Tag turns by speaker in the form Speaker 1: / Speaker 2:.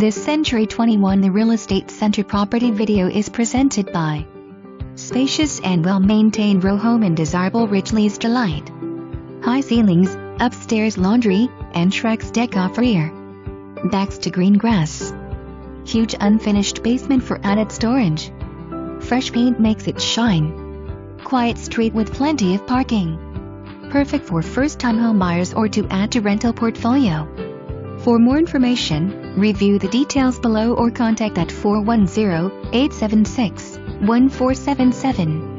Speaker 1: This Century 21 The Real Estate Center property video is presented by Spacious and well-maintained row home in desirable Ridgley's Delight. High ceilings, upstairs laundry, and Trex deck off rear. Backs to green grass. Huge unfinished basement for added storage. Fresh paint makes it shine. Quiet street with plenty of parking. Perfect for first-time homebuyers or to add to rental portfolio. For more information, review the details below or contact at 410-876-1477.